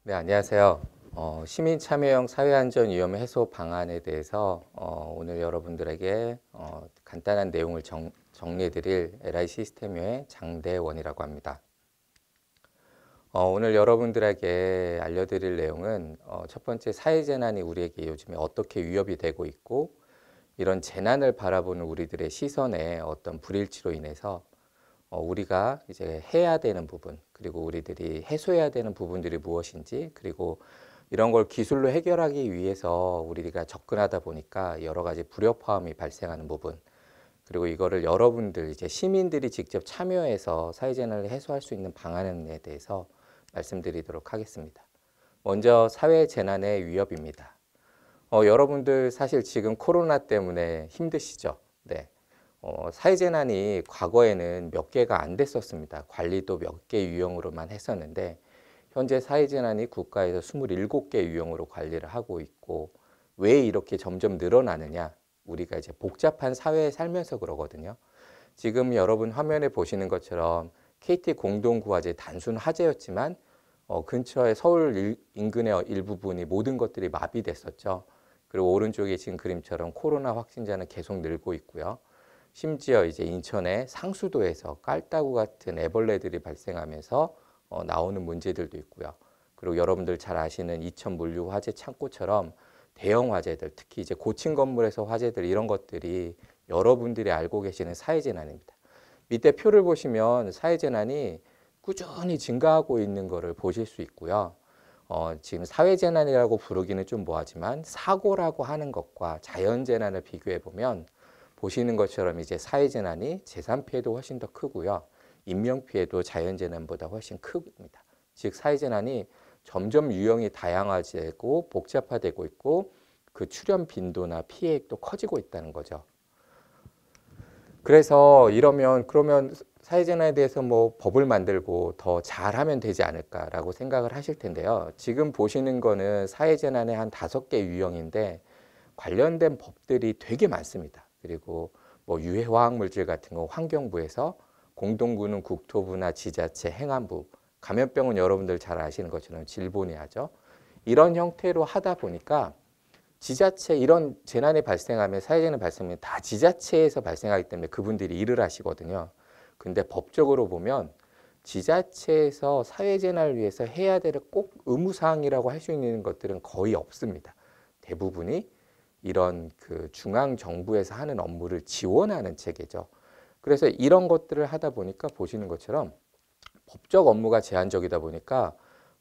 네, 안녕하세요. 시민 참여형 사회안전위험 해소 방안에 대해서 오늘 여러분들에게 간단한 내용을 정리해 드릴 LI 시스템의 장대원이라고 합니다. 오늘 여러분들에게 알려드릴 내용은 첫 번째, 사회재난이 우리에게 요즘에 어떻게 위협이 되고 있고, 이런 재난을 바라보는 우리들의 시선에 어떤 불일치로 인해서 우리가 이제 해야 되는 부분, 그리고 우리들이 해소해야 되는 부분들이 무엇인지, 그리고 이런 걸 기술로 해결하기 위해서 우리가 접근하다 보니까 여러 가지 불협화음이 발생하는 부분, 그리고 이거를 여러분들 이제 시민들이 직접 참여해서 사회재난을 해소할 수 있는 방안에 대해서 말씀드리도록 하겠습니다. 먼저 사회재난의 위협입니다. 여러분들 사실 지금 코로나 때문에 힘드시죠? 네. 사회재난이 과거에는 몇 개가 안 됐었습니다. 관리도 몇 개 유형으로만 했었는데 현재 사회재난이 국가에서 27개 유형으로 관리를 하고 있고, 왜 이렇게 점점 늘어나느냐? 우리가 이제 복잡한 사회에 살면서 그러거든요. 지금 여러분 화면에 보시는 것처럼 KT 공동구화재 단순 화재였지만 근처에 서울 인근의 일부분이 모든 것들이 마비됐었죠. 그리고 오른쪽에 지금 그림처럼 코로나 확진자는 계속 늘고 있고요. 심지어 이제 인천의 상수도에서 깔따구 같은 애벌레들이 발생하면서 나오는 문제들도 있고요. 그리고 여러분들 잘 아시는 이천 물류 화재 창고처럼 대형 화재들, 특히 이제 고층 건물에서 화재들, 이런 것들이 여러분들이 알고 계시는 사회재난입니다. 밑에 표를 보시면 사회재난이 꾸준히 증가하고 있는 것을 보실 수 있고요. 지금 사회재난이라고 부르기는 좀 뭐하지만 사고라고 하는 것과 자연재난을 비교해 보면 보시는 것처럼 이제 사회재난이 재산 피해도 훨씬 더 크고요. 인명피해도 자연재난보다 훨씬 큽니다. 즉 사회재난이 점점 유형이 다양화되고 복잡화되고 있고, 그 출현 빈도나 피해액도 커지고 있다는 거죠. 그래서 그러면 사회재난에 대해서 뭐 법을 만들고 더 잘하면 되지 않을까라고 생각을 하실 텐데요. 지금 보시는 거는 사회재난의 한 5개 유형인데 관련된 법들이 되게 많습니다. 그리고 뭐 유해 화학물질 같은 거 환경부에서, 공동구는 국토부나 지자체, 행안부, 감염병은 여러분들 잘 아시는 것처럼 질본이 하죠. 이런 형태로 하다 보니까 지자체, 이런 재난이 발생하면, 사회재난이 발생하면 다 지자체에서 발생하기 때문에 그분들이 일을 하시거든요. 근데 법적으로 보면 지자체에서 사회재난을 위해서 해야 될 꼭 의무사항이라고 할 수 있는 것들은 거의 없습니다. 대부분이 이런 그 중앙정부에서 하는 업무를 지원하는 체계죠. 그래서 이런 것들을 하다 보니까 보시는 것처럼 법적 업무가 제한적이다 보니까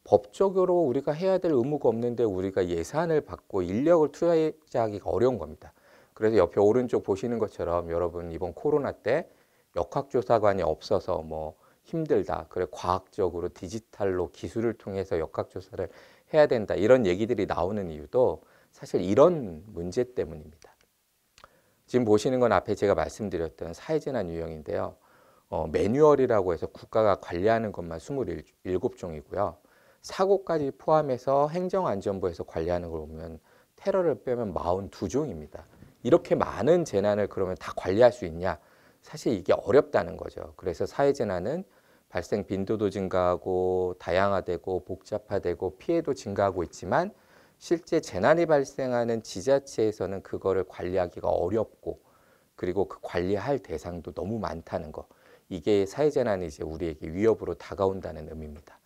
법적으로 우리가 해야 될 의무가 없는데 우리가 예산을 받고 인력을 투자하기가 어려운 겁니다. 그래서 옆에 오른쪽 보시는 것처럼 여러분 이번 코로나 때 역학조사관이 없어서 뭐 힘들다, 그래 과학적으로 디지털로 기술을 통해서 역학조사를 해야 된다, 이런 얘기들이 나오는 이유도 사실 이런 문제 때문입니다. 지금 보시는 건 앞에 제가 말씀드렸던 사회재난 유형인데요. 매뉴얼이라고 해서 국가가 관리하는 것만 27종이고요. 사고까지 포함해서 행정안전부에서 관리하는 걸 보면 테러를 빼면 42종입니다. 이렇게 많은 재난을 그러면 다 관리할 수 있냐? 사실 이게 어렵다는 거죠. 그래서 사회재난은 발생 빈도도 증가하고 다양화되고 복잡화되고 피해도 증가하고 있지만 실제 재난이 발생하는 지자체에서는 그거를 관리하기가 어렵고, 그리고 그 관리할 대상도 너무 많다는 거. 이게 사회재난이 이제 우리에게 위협으로 다가온다는 의미입니다.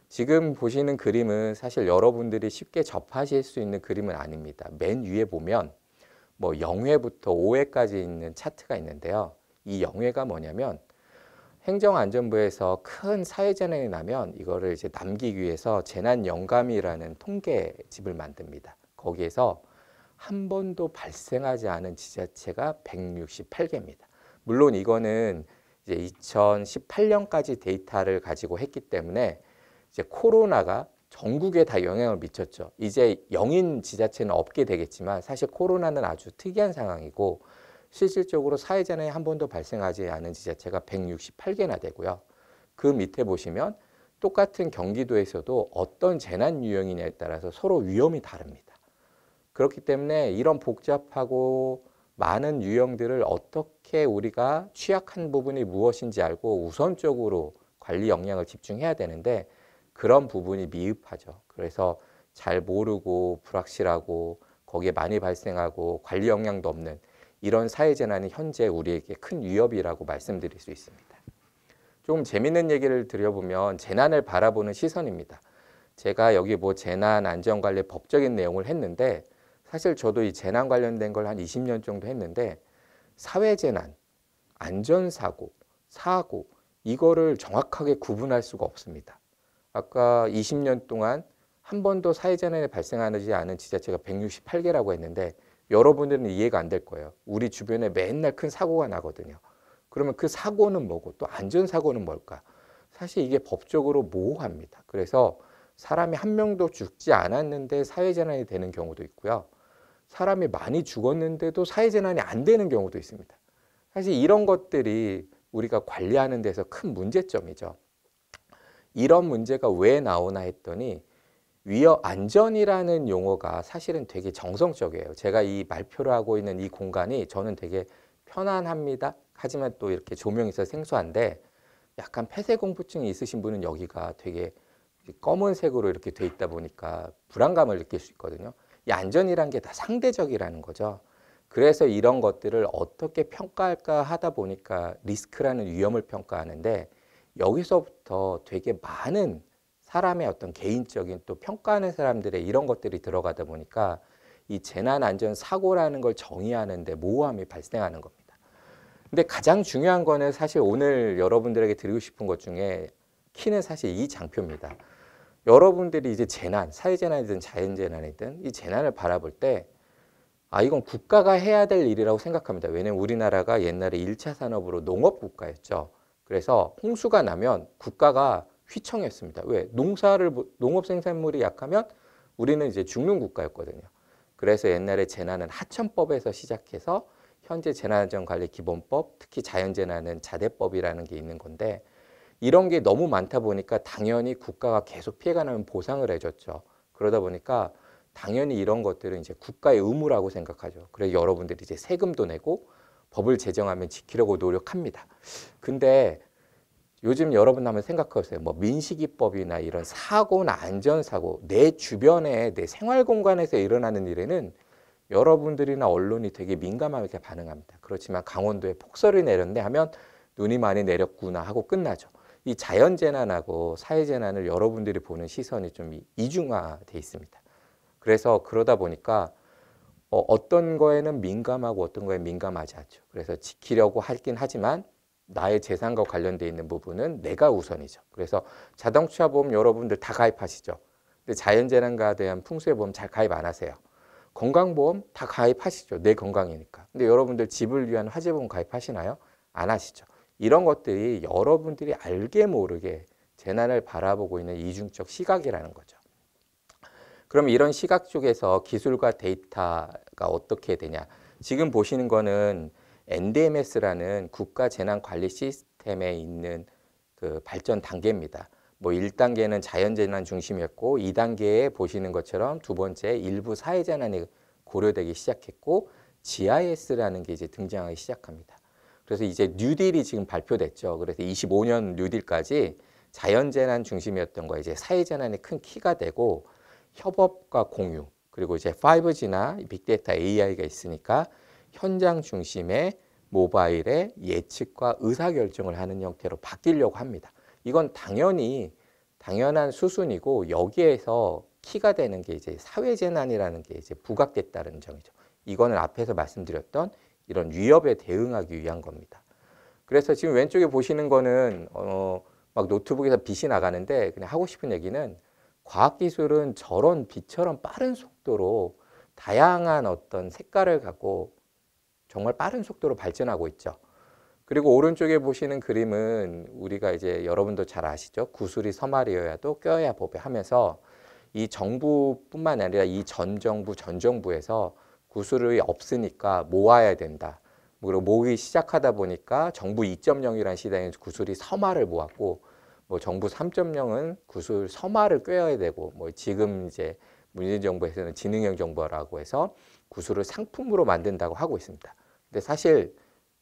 지금 보시는 그림은 사실 여러분들이 쉽게 접하실 수 있는 그림은 아닙니다. 맨 위에 보면 뭐 0회부터 5회까지 있는 차트가 있는데요. 이 0회가 뭐냐면 행정안전부에서 큰 사회재난이 나면 이거를 이제 남기기 위해서 재난영감이라는 통계집을 만듭니다. 거기에서 한 번도 발생하지 않은 지자체가 168개입니다. 물론 이거는 이제 2018년까지 데이터를 가지고 했기 때문에 이제 코로나가 전국에 다 영향을 미쳤죠. 이제 0인 지자체는 없게 되겠지만 사실 코로나는 아주 특이한 상황이고, 실질적으로 사회재난이 한 번도 발생하지 않은 지자체가 168개나 되고요. 그 밑에 보시면 똑같은 경기도에서도 어떤 재난 유형이냐에 따라서 서로 위험이 다릅니다. 그렇기 때문에 이런 복잡하고 많은 유형들을 어떻게 우리가 취약한 부분이 무엇인지 알고 우선적으로 관리 역량을 집중해야 되는데, 그런 부분이 미흡하죠. 그래서 잘 모르고 불확실하고 거기에 많이 발생하고 관리 역량도 없는 이런 사회재난이 현재 우리에게 큰 위협이라고 말씀드릴 수 있습니다. 좀 재밌는 얘기를 드려보면 재난을 바라보는 시선입니다. 제가 여기 뭐 재난안전관리 법적인 내용을 했는데 사실 저도 이 재난 관련된 걸 한 20년 정도 했는데 사회재난, 안전사고, 사고 이거를 정확하게 구분할 수가 없습니다. 아까 20년 동안 한 번도 사회재난이 발생하지 않은 지자체가 168개라고 했는데 여러분들은 이해가 안 될 거예요. 우리 주변에 맨날 큰 사고가 나거든요. 그러면 그 사고는 뭐고 또 안전사고는 뭘까? 사실 이게 법적으로 모호합니다. 그래서 사람이 한 명도 죽지 않았는데 사회재난이 되는 경우도 있고요. 사람이 많이 죽었는데도 사회재난이 안 되는 경우도 있습니다. 사실 이런 것들이 우리가 관리하는 데서 큰 문제점이죠. 이런 문제가 왜 나오나 했더니 위협 안전이라는 용어가 사실은 되게 정성적이에요. 제가 이 말표를 하고 있는 이 공간이 저는 되게 편안합니다. 하지만 또 이렇게 조명이 있어서 생소한데 약간 폐쇄공포증이 있으신 분은 여기가 되게 검은색으로 이렇게 돼 있다 보니까 불안감을 느낄 수 있거든요. 이 안전이란 게 다 상대적이라는 거죠. 그래서 이런 것들을 어떻게 평가할까 하다 보니까 리스크라는 위험을 평가하는데 여기서부터 되게 많은 사람의 어떤 개인적인 또 평가하는 사람들의 이런 것들이 들어가다 보니까 이 재난안전사고라는 걸 정의하는데 모호함이 발생하는 겁니다. 근데 가장 중요한 거는 사실 오늘 여러분들에게 드리고 싶은 것 중에 키는 사실 이 장표입니다. 여러분들이 이제 재난, 사회재난이든 자연재난이든 이 재난을 바라볼 때 이건 국가가 해야 될 일이라고 생각합니다. 왜냐하면 우리나라가 옛날에 1차 산업으로 농업국가였죠. 그래서 홍수가 나면 국가가 휘청했습니다. 왜? 농업 생산물이 약하면 우리는 이제 죽는 국가였거든요. 그래서 옛날에 재난은 하천법에서 시작해서 현재 재난안전관리기본법, 특히 자연재난은 자대법이라는 게 있는 건데 이런 게 너무 많다 보니까 당연히 국가가 계속 피해가 나면 보상을 해줬죠. 그러다 보니까 당연히 이런 것들은 이제 국가의 의무라고 생각하죠. 그래서 여러분들이 이제 세금도 내고 법을 제정하면 지키려고 노력합니다. 근데 요즘 여러분 한번 생각해보세요. 뭐 민식이법이나 이런 사고나 안전사고, 내 주변에 내 생활 공간에서 일어나는 일에는 여러분들이나 언론이 되게 민감하게 반응합니다. 그렇지만 강원도에 폭설이 내렸네 하면 눈이 많이 내렸구나 하고 끝나죠. 이 자연재난하고 사회재난을 여러분들이 보는 시선이 좀 이중화돼 있습니다. 그래서 그러다 보니까 어떤 거에는 민감하고 어떤 거에 민감하지 않죠. 그래서 지키려고 하긴 하지만 나의 재산과 관련돼 있는 부분은 내가 우선이죠. 그래서 자동차 보험 여러분들 다 가입하시죠. 근데 자연재난과 대한 풍수해보험 잘 가입 안 하세요. 건강보험 다 가입하시죠. 내 건강이니까. 근데 여러분들 집을 위한 화재보험 가입하시나요? 안 하시죠. 이런 것들이 여러분들이 알게 모르게 재난을 바라보고 있는 이중적 시각이라는 거죠. 그럼 이런 시각 쪽에서 기술과 데이터가 어떻게 되냐? 지금 보시는 거는 NDMS라는 국가재난관리 시스템에 있는 그 발전 단계입니다. 뭐 1단계는 자연재난 중심이었고 2단계에 보시는 것처럼 두 번째 일부 사회재난이 고려되기 시작했고 GIS라는 게 이제 등장하기 시작합니다. 그래서 이제 뉴딜이 지금 발표됐죠. 그래서 25년 뉴딜까지 자연재난 중심이었던 거 이제 사회재난이 큰 키가 되고 협업과 공유 그리고 이제 5G나 빅데이터 AI가 있으니까 현장 중심의 모바일의 예측과 의사결정을 하는 형태로 바뀌려고 합니다. 이건 당연한 수순이고 여기에서 키가 되는 게 이제 사회재난이라는 게 이제 부각됐다는 점이죠. 이거는 앞에서 말씀드렸던 이런 위협에 대응하기 위한 겁니다. 그래서 지금 왼쪽에 보시는 거는 막 노트북에서 빛이 나가는데 그냥 하고 싶은 얘기는 과학기술은 저런 빛처럼 빠른 속도로 다양한 어떤 색깔을 갖고 정말 빠른 속도로 발전하고 있죠. 그리고 오른쪽에 보시는 그림은 우리가 이제 여러분도 잘 아시죠? 구슬이 서말이어야도 껴야 법에 하면서 이 정부뿐만 아니라 이 전 정부에서 구슬이 없으니까 모아야 된다. 그리고 모으기 시작하다 보니까 정부 2.0이라는 시대에 구슬이 서말을 모았고 뭐 정부 3.0은 구슬 서말을 꿰어야 되고 뭐 지금 이제 문재인 정부에서는 지능형 정부라고 해서 구슬을 상품으로 만든다고 하고 있습니다. 근데 사실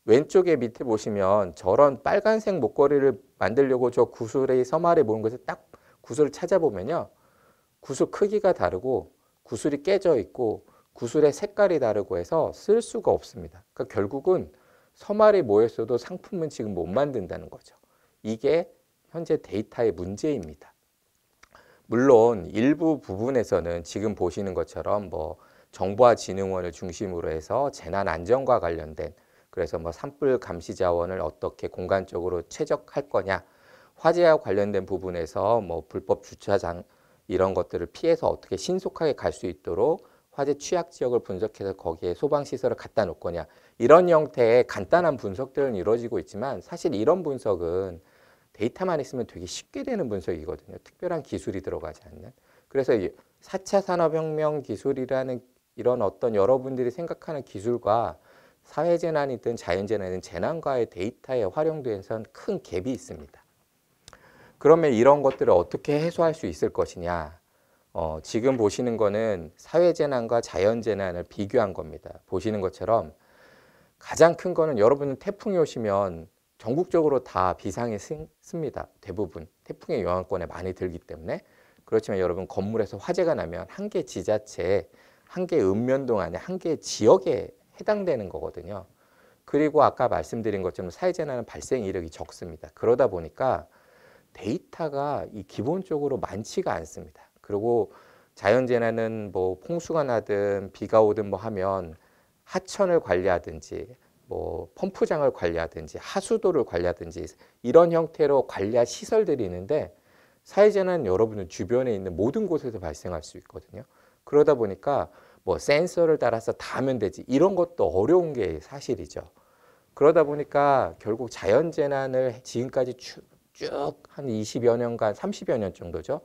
왼쪽에 밑에 보시면 저런 빨간색 목걸이를 만들려고 저 구슬의 서말에 모은 것을 딱 구슬을 찾아보면요. 구슬 크기가 다르고 구슬이 깨져 있고 구슬의 색깔이 다르고 해서 쓸 수가 없습니다. 그러니까 결국은 서말이 모였어도 상품은 지금 못 만든다는 거죠. 이게 현재 데이터의 문제입니다. 물론 일부 부분에서는 지금 보시는 것처럼 뭐 정보화진흥원을 중심으로 해서 재난 안전과 관련된, 그래서 뭐 산불 감시 자원을 어떻게 공간적으로 최적할 거냐, 화재와 관련된 부분에서 뭐 불법 주차장 이런 것들을 피해서 어떻게 신속하게 갈 수 있도록 화재 취약 지역을 분석해서 거기에 소방시설을 갖다 놓을 거냐, 이런 형태의 간단한 분석들은 이루어지고 있지만 사실 이런 분석은 데이터만 있으면 되게 쉽게 되는 분석이거든요. 특별한 기술이 들어가지 않는. 그래서 4차 산업혁명 기술이라는 이런 어떤 여러분들이 생각하는 기술과 사회재난이든 자연재난이든 재난과의 데이터에 활용돼서는 큰 갭이 있습니다. 그러면 이런 것들을 어떻게 해소할 수 있을 것이냐. 지금 보시는 거는 사회재난과 자연재난을 비교한 겁니다. 보시는 것처럼 가장 큰 거는 여러분은 태풍이 오시면 전국적으로 다 비상이 씁니다. 대부분 태풍의 영향권에 많이 들기 때문에. 그렇지만 여러분 건물에서 화재가 나면 한 개 지자체에, 한 개 읍면동 안에, 한 개 지역에 해당되는 거거든요. 그리고 아까 말씀드린 것처럼 사회재난은 발생 이력이 적습니다. 그러다 보니까 데이터가 기본적으로 많지가 않습니다. 그리고 자연재난은 뭐 풍수가 나든 비가 오든 뭐 하면 하천을 관리하든지 뭐 펌프장을 관리하든지 하수도를 관리하든지 이런 형태로 관리할 시설들이 있는데, 사회재난은 여러분은 주변에 있는 모든 곳에서 발생할 수 있거든요. 그러다 보니까 뭐 센서를 따라서 다 하면 되지 이런 것도 어려운 게 사실이죠. 그러다 보니까 결국 자연재난을 지금까지 쭉 한 20여 년간 30여 년 정도죠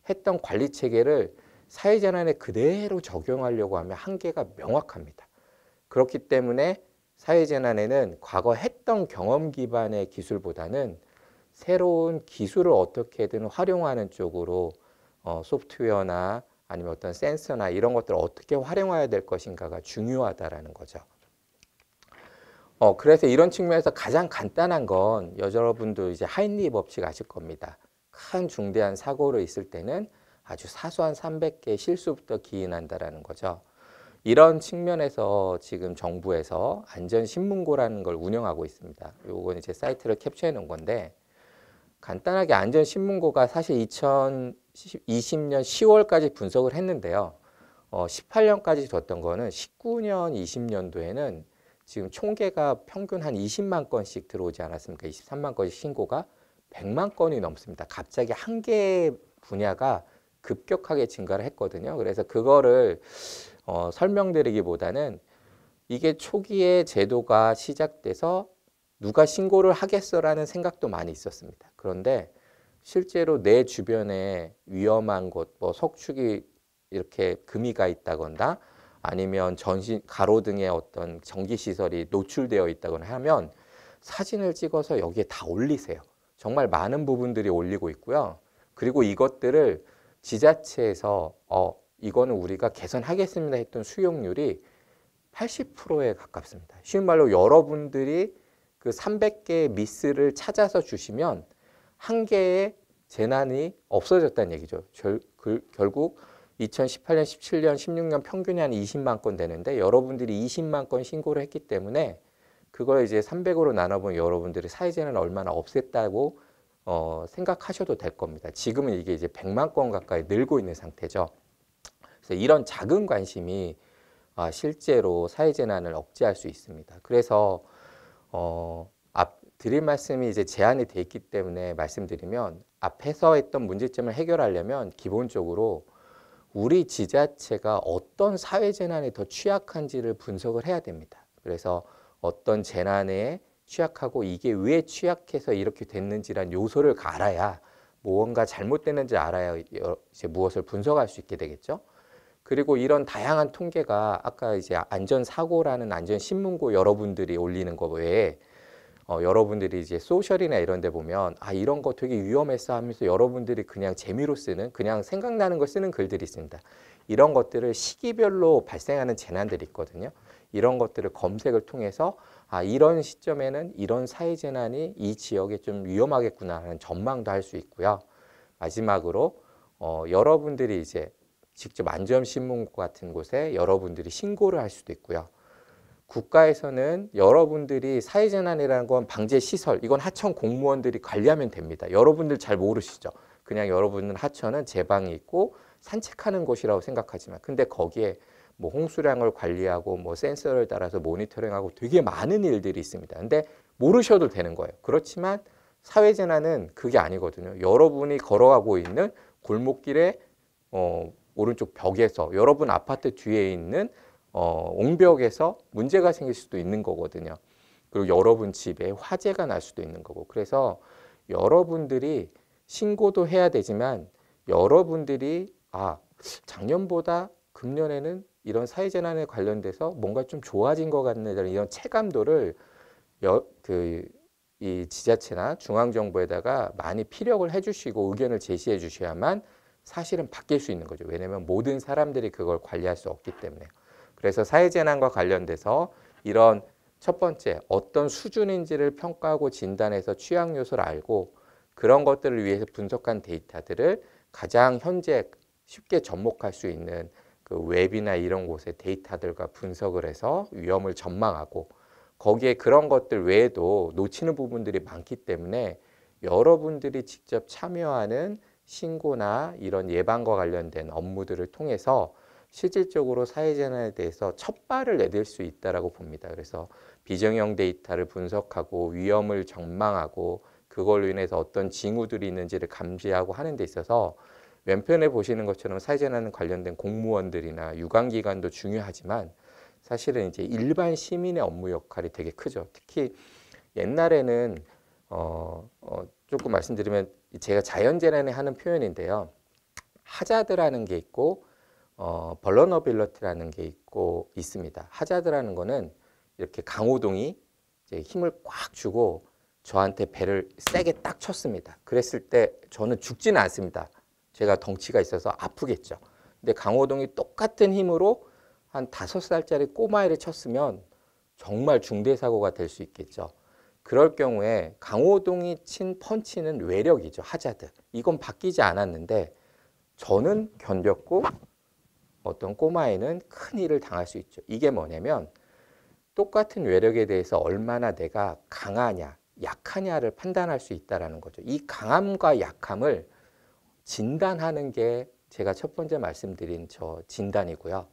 했던 관리 체계를 사회재난에 그대로 적용하려고 하면 한계가 명확합니다. 그렇기 때문에 사회재난에는 과거 했던 경험 기반의 기술보다는 새로운 기술을 어떻게든 활용하는 쪽으로 소프트웨어나 아니면 어떤 센서나 이런 것들을 어떻게 활용해야 될 것인가가 중요하다라는 거죠. 그래서 이런 측면에서 가장 간단한 건 여러분도 이제 하인리 법칙 아실 겁니다. 큰 중대한 사고로 있을 때는 아주 사소한 300개의 실수부터 기인한다라는 거죠. 이런 측면에서 지금 정부에서 안전신문고라는 걸 운영하고 있습니다. 요건 이제 사이트를 캡처해 놓은 건데, 간단하게 안전신문고가 사실 2020년 10월까지 분석을 했는데요. 18년까지 줬던 거는 19년, 20년도에는 지금 총계가 평균 한 20만 건씩 들어오지 않았습니까? 23만 건씩 신고가 100만 건이 넘습니다. 갑자기 한 개의 분야가 급격하게 증가를 했거든요. 그래서 그거를 설명드리기보다는 이게 초기에 제도가 시작돼서 누가 신고를 하겠어라는 생각도 많이 있었습니다. 그런데 실제로 내 주변에 위험한 곳, 뭐 석축이 이렇게 금이 가 있다거나 아니면 가로등에 어떤 전기시설이 노출되어 있다거나 하면 사진을 찍어서 여기에 다 올리세요. 정말 많은 부분들이 올리고 있고요. 그리고 이것들을 지자체에서 이거는 우리가 개선하겠습니다 했던 수용률이 80%에 가깝습니다. 쉬운 말로 여러분들이 그 300개의 미스를 찾아서 주시면 한 개의 재난이 없어졌다는 얘기죠. 결국 2018년, 17년, 16년 평균이 한 20만 건 되는데 여러분들이 20만 건 신고를 했기 때문에 그걸 이제 300으로 나눠보면 여러분들이 사회재난을 얼마나 없앴다고 생각하셔도 될 겁니다. 지금은 이게 이제 100만 건 가까이 늘고 있는 상태죠. 그래서 이런 작은 관심이 실제로 사회재난을 억제할 수 있습니다. 그래서 드릴 말씀이 이제 제한이 돼 있기 때문에 말씀드리면, 앞에서 했던 문제점을 해결하려면 기본적으로 우리 지자체가 어떤 사회재난에 더 취약한지를 분석을 해야 됩니다. 그래서 어떤 재난에 취약하고 이게 왜 취약해서 이렇게 됐는지란 요소를 알아야, 무언가 잘못됐는지 알아야 이제 무엇을 분석할 수 있게 되겠죠. 그리고 이런 다양한 통계가 아까 이제 안전사고라는 안전신문고 여러분들이 올리는 거 외에 여러분들이 이제 소셜이나 이런 데 보면 이런 거 되게 위험했어 하면서 여러분들이 그냥 재미로 쓰는, 그냥 생각나는 걸 쓰는 글들이 있습니다. 이런 것들을 시기별로 발생하는 재난들이 있거든요. 이런 것들을 검색을 통해서 이런 시점에는 이런 사회재난이 이 지역에 좀 위험하겠구나 하는 전망도 할 수 있고요. 마지막으로 여러분들이 이제 직접 안전신문고 같은 곳에 여러분들이 신고를 할 수도 있고요. 국가에서는 여러분들이 사회재난이라는 건 방재시설, 이건 하청 공무원들이 관리하면 됩니다. 여러분들 잘 모르시죠? 그냥 여러분은 하천은 제 방이 있고 산책하는 곳이라고 생각하지만, 근데 거기에 뭐 홍수량을 관리하고 뭐 센서를 따라서 모니터링하고 되게 많은 일들이 있습니다. 근데 모르셔도 되는 거예요. 그렇지만 사회재난은 그게 아니거든요. 여러분이 걸어가고 있는 골목길에 오른쪽 벽에서, 여러분 아파트 뒤에 있는 옹벽에서 문제가 생길 수도 있는 거거든요. 그리고 여러분 집에 화재가 날 수도 있는 거고. 그래서 여러분들이 신고도 해야 되지만, 여러분들이 작년보다 금년에는 이런 사회재난에 관련돼서 뭔가 좀 좋아진 것 같네, 이런 체감도를 이 지자체나 중앙정부에다가 많이 피력을 해주시고 의견을 제시해 주셔야만 사실은 바뀔 수 있는 거죠. 왜냐하면 모든 사람들이 그걸 관리할 수 없기 때문에. 그래서 사회재난과 관련돼서 이런 첫 번째, 어떤 수준인지를 평가하고 진단해서 취약 요소를 알고 그런 것들을 위해서 분석한 데이터들을 가장 현재 쉽게 접목할 수 있는 그 웹이나 이런 곳의 데이터들과 분석을 해서 위험을 전망하고, 거기에 그런 것들 외에도 놓치는 부분들이 많기 때문에 여러분들이 직접 참여하는 신고나 이런 예방과 관련된 업무들을 통해서 실질적으로 사회재난에 대해서 첫 발을 내딜 수 있다라고 봅니다. 그래서 비정형 데이터를 분석하고 위험을 전망하고 그걸로 인해서 어떤 징후들이 있는지를 감지하고 하는 데 있어서 왼편에 보시는 것처럼 사회재난 관련된 공무원들이나 유관기관도 중요하지만 사실은 이제 일반 시민의 업무 역할이 되게 크죠. 특히 옛날에는 조금 말씀드리면 제가 자연재난에 하는 표현인데요. 하자드라는 게 있고 벌러너빌러티라는 게 있습니다. 하자드라는 거는 이렇게 강호동이 이제 힘을 꽉 주고 저한테 배를 세게 딱 쳤습니다. 그랬을 때 저는 죽지는 않습니다. 제가 덩치가 있어서 아프겠죠. 근데 강호동이 똑같은 힘으로 한 5살짜리 꼬마애를 쳤으면 정말 중대 사고가 될 수 있겠죠. 그럴 경우에 강호동이 친 펀치는 외력이죠. 하자드. 이건 바뀌지 않았는데 저는 견뎠고 어떤 꼬마애는 큰 일을 당할 수 있죠. 이게 뭐냐면 똑같은 외력에 대해서 얼마나 내가 강하냐, 약하냐를 판단할 수 있다는 거죠. 이 강함과 약함을 진단하는 게 제가 첫 번째 말씀드린 저 진단이고요.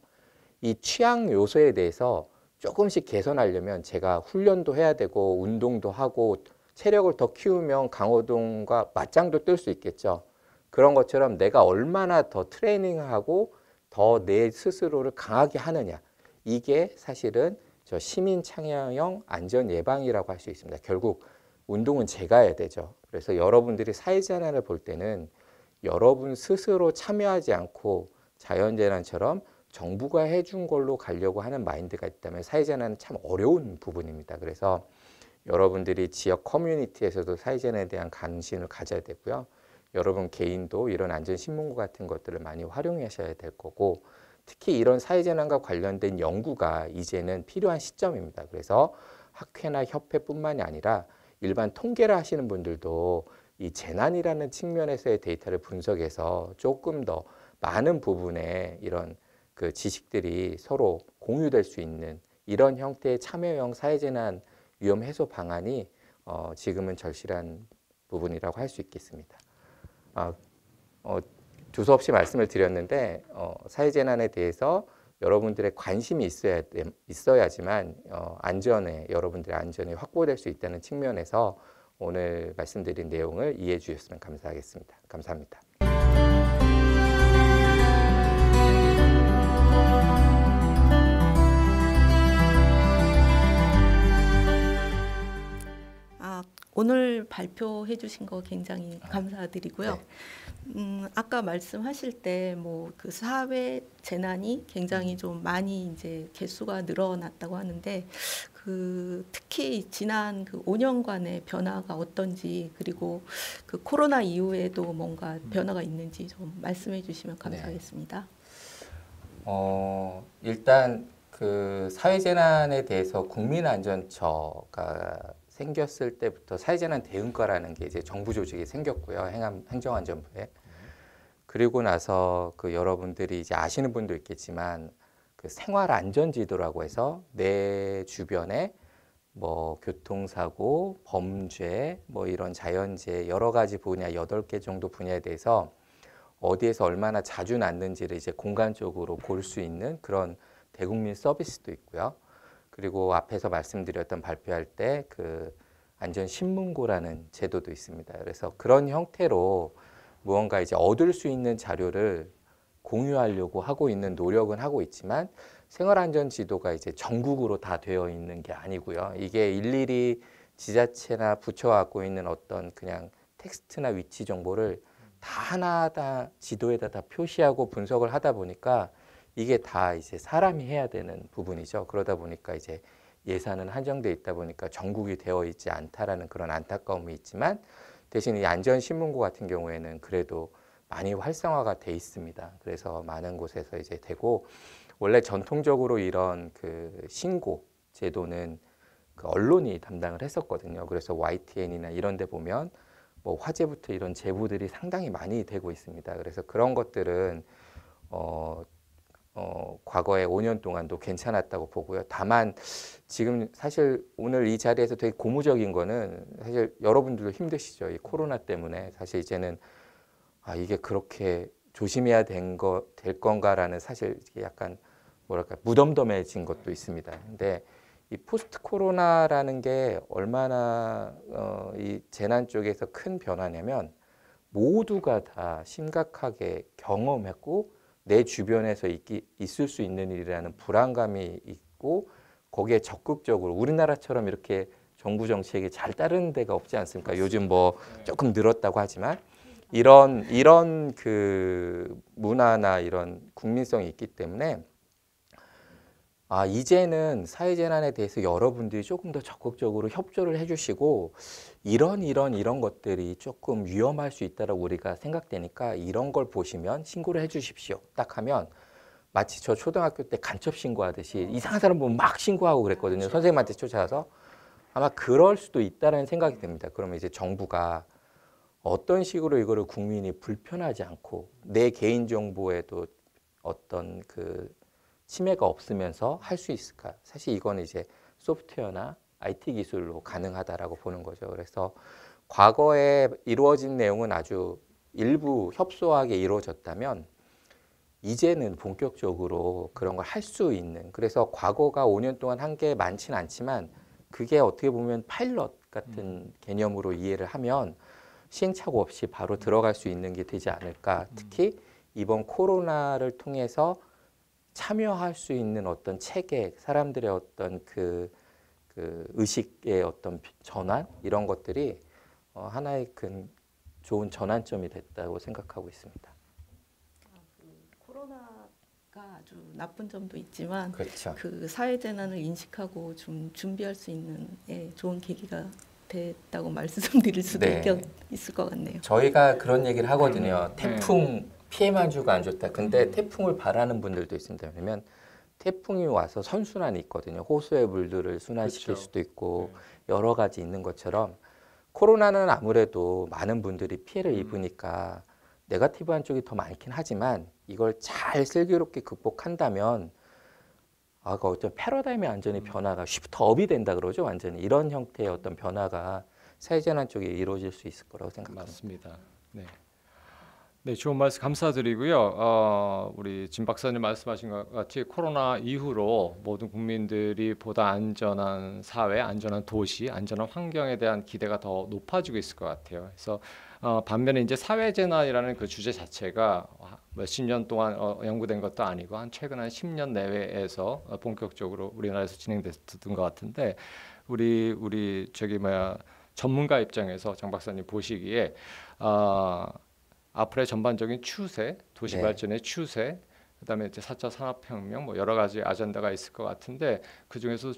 이 취약 요소에 대해서 조금씩 개선하려면 제가 훈련도 해야 되고 운동도 하고 체력을 더 키우면 강호동과 맞짱도 뜰 수 있겠죠. 그런 것처럼 내가 얼마나 더 트레이닝하고 더 내 스스로를 강하게 하느냐, 이게 사실은 저 시민 참여형 안전 예방이라고 할 수 있습니다. 결국 운동은 제가 해야 되죠. 그래서 여러분들이 사회재난을 볼 때는 여러분 스스로 참여하지 않고 자연재난처럼 정부가 해준 걸로 가려고 하는 마인드가 있다면 사회재난은 참 어려운 부분입니다. 그래서 여러분들이 지역 커뮤니티에서도 사회재난에 대한 관심을 가져야 되고요. 여러분 개인도 이런 안전신문고 같은 것들을 많이 활용하셔야 될 거고, 특히 이런 사회재난과 관련된 연구가 이제는 필요한 시점입니다. 그래서 학회나 협회뿐만이 아니라 일반 통계를 하시는 분들도 이 재난이라는 측면에서의 데이터를 분석해서 조금 더 많은 부분에 이런 그 지식들이 서로 공유될 수 있는 이런 형태의 참여형 사회재난 위험 해소 방안이 지금은 절실한 부분이라고 할 수 있겠습니다. 두서없이 말씀을 드렸는데 사회재난에 대해서 여러분들의 관심이 있어야지만 안전에, 여러분들의 안전이 확보될 수 있다는 측면에서 오늘 말씀드린 내용을 이해해 주셨으면 감사하겠습니다. 감사합니다. 오늘 발표해 주신 거 굉장히 감사드리고요. 네. 아까 말씀하실 때 뭐 그 사회 재난이 굉장히 좀 많이 이제 개수가 늘어났다고 하는데 특히 지난 그 5년간의 변화가 어떤지, 그리고 그 코로나 이후에도 뭔가 변화가 있는지 좀 말씀해 주시면 감사하겠습니다. 일단 그 사회재난에 대해서 국민안전처가 생겼을 때부터 사회재난 대응과라는 게 이제 정부 조직이 생겼고요. 행정안전부에. 그리고 나서 그 여러분들이 이제 아시는 분도 있겠지만 그 생활안전지도라고 해서 내 주변에 뭐 교통사고, 범죄, 뭐 이런 자연재해 여러 가지 분야 8개 정도 분야에 대해서 어디에서 얼마나 자주 났는지를 이제 공간적으로 볼 수 있는 그런 대국민 서비스도 있고요. 그리고 앞에서 말씀드렸던 발표할 때 그 안전신문고라는 제도도 있습니다. 그래서 그런 형태로 무언가 이제 얻을 수 있는 자료를 공유하려고 하고 있는 노력은 하고 있지만 생활안전지도가 이제 전국으로 다 되어 있는 게 아니고요. 이게 일일이 지자체나 부처가 갖고 있는 어떤 그냥 텍스트나 위치 정보를 다 하나 다 지도에다 다 표시하고 분석을 하다 보니까 이게 다 이제 사람이 해야 되는 부분이죠. 그러다 보니까 이제 예산은 한정돼 있다 보니까 전국이 되어 있지 않다라는 그런 안타까움이 있지만 대신 이 안전신문고 같은 경우에는 그래도 많이 활성화가 돼 있습니다. 그래서 많은 곳에서 이제 되고 원래 전통적으로 이런 그 신고 제도는 그 언론이 담당을 했었거든요. 그래서 YTN이나 이런 데 보면 뭐 화재부터 이런 제보들이 상당히 많이 되고 있습니다. 그래서 그런 것들은 과거에 5년 동안도 괜찮았다고 보고요. 다만 지금 사실 오늘 이 자리에서 되게 고무적인 거는 사실 여러분들도 힘드시죠. 이 코로나 때문에 사실 이제는 이게 그렇게 조심해야 될 건가라는 사실 약간 뭐랄까 무덤덤해진 것도 있습니다. 근데 이 포스트 코로나라는 게 얼마나 이 재난 쪽에서 큰 변화냐면 모두가 다 심각하게 경험했고 내 주변에서 있을 수 있는 일이라는 불안감이 있고 거기에 적극적으로 우리나라처럼 이렇게 정부 정책이 잘 따르는 데가 없지 않습니까? 요즘 뭐 조금 늘었다고 하지만 이런 그 문화나 이런 국민성이 있기 때문에 이제는 사회재난에 대해서 여러분들이 조금 더 적극적으로 협조를 해주시고 이런 것들이 조금 위험할 수 있다고 우리가 생각되니까 이런 걸 보시면 신고를 해주십시오. 딱 하면 마치 저 초등학교 때 간첩 신고하듯이 이상한 사람 보면 막 신고하고 그랬거든요. 그렇죠. 선생님한테 쫓아가서 아마 그럴 수도 있다는 생각이 듭니다. 그러면 이제 정부가 어떤 식으로 이거를 국민이 불편하지 않고 내 개인 정보에도 어떤 그 침해가 없으면서 할 수 있을까? 사실 이거는 이제 소프트웨어나 IT 기술로 가능하다라고 보는 거죠. 그래서 과거에 이루어진 내용은 아주 일부 협소하게 이루어졌다면 이제는 본격적으로 그런 걸 할 수 있는 그래서 과거가 5년 동안 한 게 많지는 않지만 그게 어떻게 보면 파일럿 같은 개념으로 이해를 하면 시행착오 없이 바로 들어갈 수 있는 게 되지 않을까. 특히 이번 코로나를 통해서 참여할 수 있는 어떤 체계, 사람들의 어떤 그 의식의 어떤 전환 이런 것들이 하나의 큰 좋은 전환점이 됐다고 생각하고 있습니다. 코로나가 아주 나쁜 점도 있지만 그렇죠. 그 사회재난을 인식하고 좀 준비할 수 있는 좋은 계기가 됐다고 말씀드릴 수도 있을 것 같네요. 저희가 그런 얘기를 하거든요. 태풍 피해만 주고 안 좋다. 근데 태풍을 바라는 분들도 있습니다. 왜냐면 태풍이 와서 선순환이 있거든요. 호수의 물들을 순환시킬 그렇죠. 수도 있고 여러 가지 있는 것처럼 코로나는 아무래도 많은 분들이 피해를 입으니까 네거티브한 쪽이 더 많긴 하지만 이걸 잘 슬기롭게 극복한다면 그 어떤 패러다임의 완전히 변화가 쉬프트 업이 된다 그러죠. 완전히 이런 형태의 어떤 변화가 사회재난 쪽에 이루어질 수 있을 거라고 생각합니다. 맞습니다. 네. 네, 좋은 말씀 감사드리고요. 우리 진 박사님 말씀하신 것 같이 코로나 이후로 모든 국민들이 보다 안전한 사회, 안전한 도시, 안전한 환경에 대한 기대가 더 높아지고 있을 것 같아요. 그래서 반면에 이제 사회재난이라는 그 주제 자체가 몇십 년 동안 연구된 것도 아니고 최근 한 10년 내외에서 본격적으로 우리나라에서 진행됐던 것 같은데 우리 전문가 입장에서 장 박사님 보시기에 앞으로의 전반적인 추세, 도시 발전의 추세, 그다음에 이제 4차 산업혁명 뭐 여러 가지 아젠다가 있을 것 같은데 그 중에서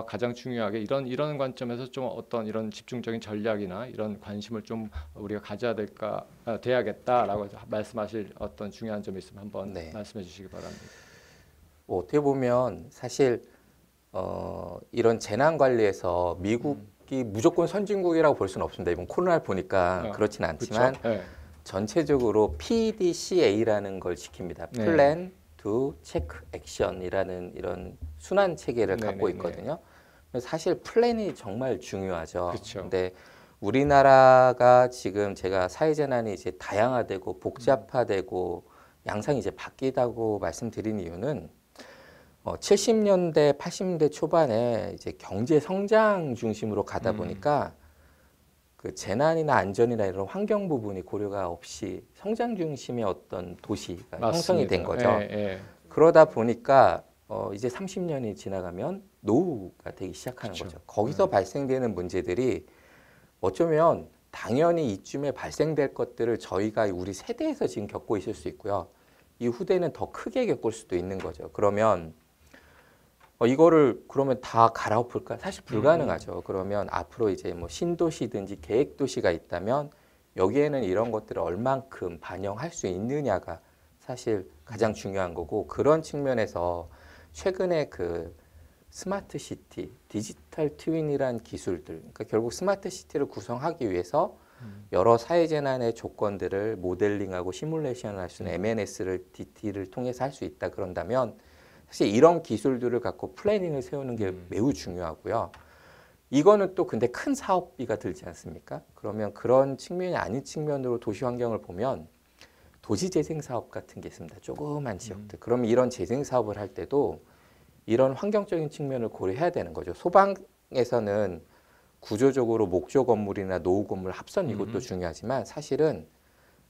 가장 중요하게 이런 관점에서 좀 어떤 이런 집중적인 전략이나 이런 관심을 좀 우리가 가져야 돼야겠다라고 말씀하실 어떤 중요한 점이 있으면 한번 말씀해 주시기 바랍니다. 어떻게 보면 사실 이런 재난 관리에서 미국이 무조건 선진국이라고 볼 수는 없습니다. 이번 코로나를 보니까 그렇진 않지만 그쵸? 네. 전체적으로 PDCA라는 걸 지킵니다. 네. Plan, Do, Check, Action이라는 이런 순환 체계를 갖고 네네네. 있거든요. 사실 플랜이 정말 중요하죠. 그쵸. 근데 우리나라가 지금 제가 사회재난이 이제 다양화되고 복잡화되고 양상이 이제 바뀌다고 말씀드린 이유는 70년대, 80년대 초반에 이제 경제 성장 중심으로 가다 보니까 그 재난이나 안전이나 이런 환경 부분이 고려가 없이 성장 중심의 어떤 도시가 형성이 된 거죠. 예, 예. 그러다 보니까 이제 30년이 지나가면 노후가 되기 시작하는 그쵸. 거죠. 거기서 발생되는 문제들이 어쩌면 당연히 이쯤에 발생될 것들을 저희가 우리 세대에서 지금 겪고 있을 수 있고요. 이 후대는 더 크게 겪을 수도 있는 거죠. 그러면 이거를 그러면 다 갈아엎을까? 사실 불가능하죠. 그러면 앞으로 이제 뭐 신도시든지 계획도시가 있다면 여기에는 이런 것들을 얼만큼 반영할 수 있느냐가 사실 가장 중요한 거고, 그런 측면에서 최근에 그 스마트 시티, 디지털 트윈이란 기술들, 그러니까 결국 스마트 시티를 구성하기 위해서 여러 사회재난의 조건들을 모델링하고 시뮬레이션을 할 수 있는 MNS를 DT를 통해서 할 수 있다 그런다면 사실 이런 기술들을 갖고 플래닝을 세우는 게 매우 중요하고요. 이거는 또 근데 큰 사업비가 들지 않습니까? 그러면 그런 측면이 아닌 측면으로 도시 환경을 보면 도시재생 사업 같은 게 있습니다. 조그만 지역들. 그러면 이런 재생 사업을 할 때도 이런 환경적인 측면을 고려해야 되는 거죠. 소방에서는 구조적으로 목조 건물이나 노후 건물 합선 이것도 중요하지만 사실은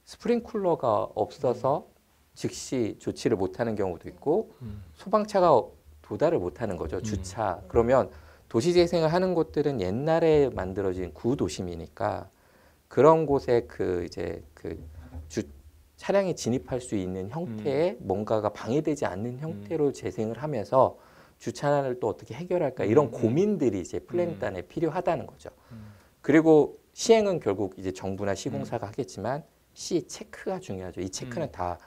스프링쿨러가 없어서 즉시 조치를 못하는 경우도 있고 소방차가 도달을 못하는 거죠. 주차. 그러면 도시재생을 하는 곳들은 옛날에 만들어진 구도심이니까 그런 곳에 차량이 진입할 수 있는 형태의 뭔가가 방해되지 않는 형태로 재생을 하면서 주차난을 또 어떻게 해결할까 이런 고민들이 이제 플랜단에 필요하다는 거죠. 그리고 시행은 결국 이제 정부나 시공사가 하겠지만 시 체크가 중요하죠. 이 체크는 다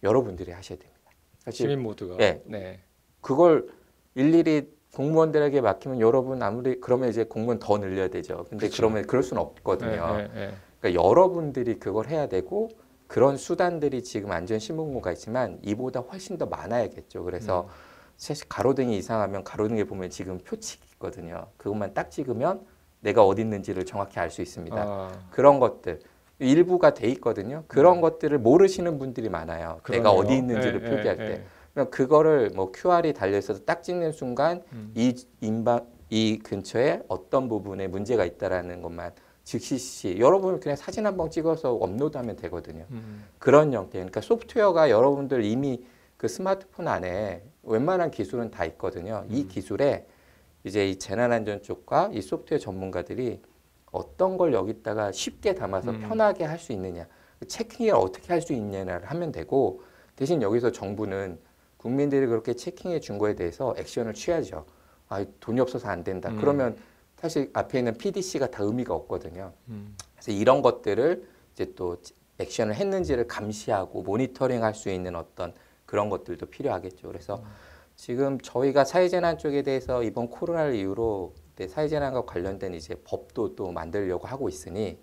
여러분들이 하셔야 됩니다. 사실 시민 모두가. 네. 네. 그걸 일일이 공무원들에게 맡기면 여러분 아무리 그러면 이제 공무원 더 늘려야 되죠. 근데 그쵸. 그러면 그럴 수는 없거든요. 네. 그러니까 여러분들이 그걸 해야 되고 그런 수단들이 지금 안전신문고가 있지만 이보다 훨씬 더 많아야겠죠. 그래서 사실 가로등이 이상하면 가로등에 보면 지금 표칙이 있거든요. 그것만 딱 찍으면 내가 어디 있는지를 정확히 알 수 있습니다. 그런 것들 일부가 돼 있거든요. 그런 것들을 모르시는 분들이 많아요. 그러네요. 내가 어디 있는지를 표기할 때. 그럼 그거를 뭐 QR이 달려 있어서 딱 찍는 순간 이 근처에 어떤 부분에 문제가 있다라는 것만 즉시 여러분 그냥 사진 한번 찍어서 업로드하면 되거든요. 그런 형태. 그러니까 소프트웨어가 여러분들 이미 그 스마트폰 안에 웬만한 기술은 다 있거든요. 이 기술에 이제 이 재난안전 쪽과 이 소프트웨어 전문가들이 어떤 걸 여기다가 쉽게 담아서 편하게 할 수 있느냐, 체킹을 어떻게 할 수 있느냐를 하면 되고, 대신 여기서 정부는 국민들이 그렇게 체킹해 준 거에 대해서 액션을 취하죠. 아, 돈이 없어서 안 된다. 그러면 사실 앞에 있는 PDC가 다 의미가 없거든요. 그래서 이런 것들을 이제 또 액션을 했는지를 감시하고 모니터링할 수 있는 어떤 그런 것들도 필요하겠죠. 그래서 지금 저희가 사회재난 쪽에 대해서 이번 코로나를 이유로 사회재난과 관련된 이제 법도 또 만들려고 하고 있으니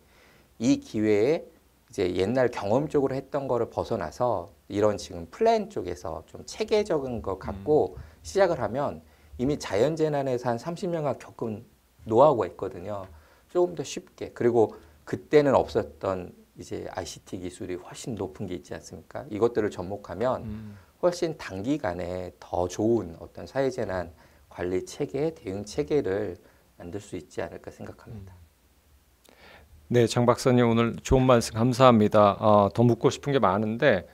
이 기회에 이제 옛날 경험적으로 했던 거를 벗어나서 이런 지금 플랜 쪽에서 좀 체계적인 거 갖고 시작을 하면 이미 자연재난에서 한 30년간 겪은 노하우가 있거든요. 조금 더 쉽게. 그리고 그때는 없었던 이제 ICT 기술이 훨씬 높은 게 있지 않습니까? 이것들을 접목하면 훨씬 단기간에 더 좋은 어떤 사회재난 관리 체계, 대응 체계를 만들 수 있지 않을까 생각합니다. 네, 장 박사님 오늘 좋은 말씀 감사합니다. 더 묻고 싶은 게 많은데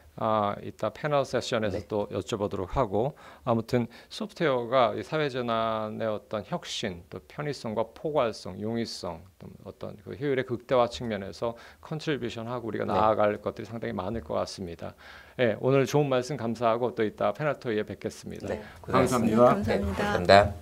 이따 패널 세션에서 네. 또 여쭤보도록 하고, 아무튼 소프트웨어가 이 사회재난의 어떤 혁신, 또 편의성과 포괄성, 용이성, 또 어떤 그 효율의 극대화 측면에서 컨트리뷰션하고 우리가 네. 나아갈 것들이 상당히 많을 것 같습니다. 네, 오늘 좋은 말씀 감사하고 또 이따 패널 토의에 뵙겠습니다. 네, 감사합니다. 감사합니다. 감사합니다.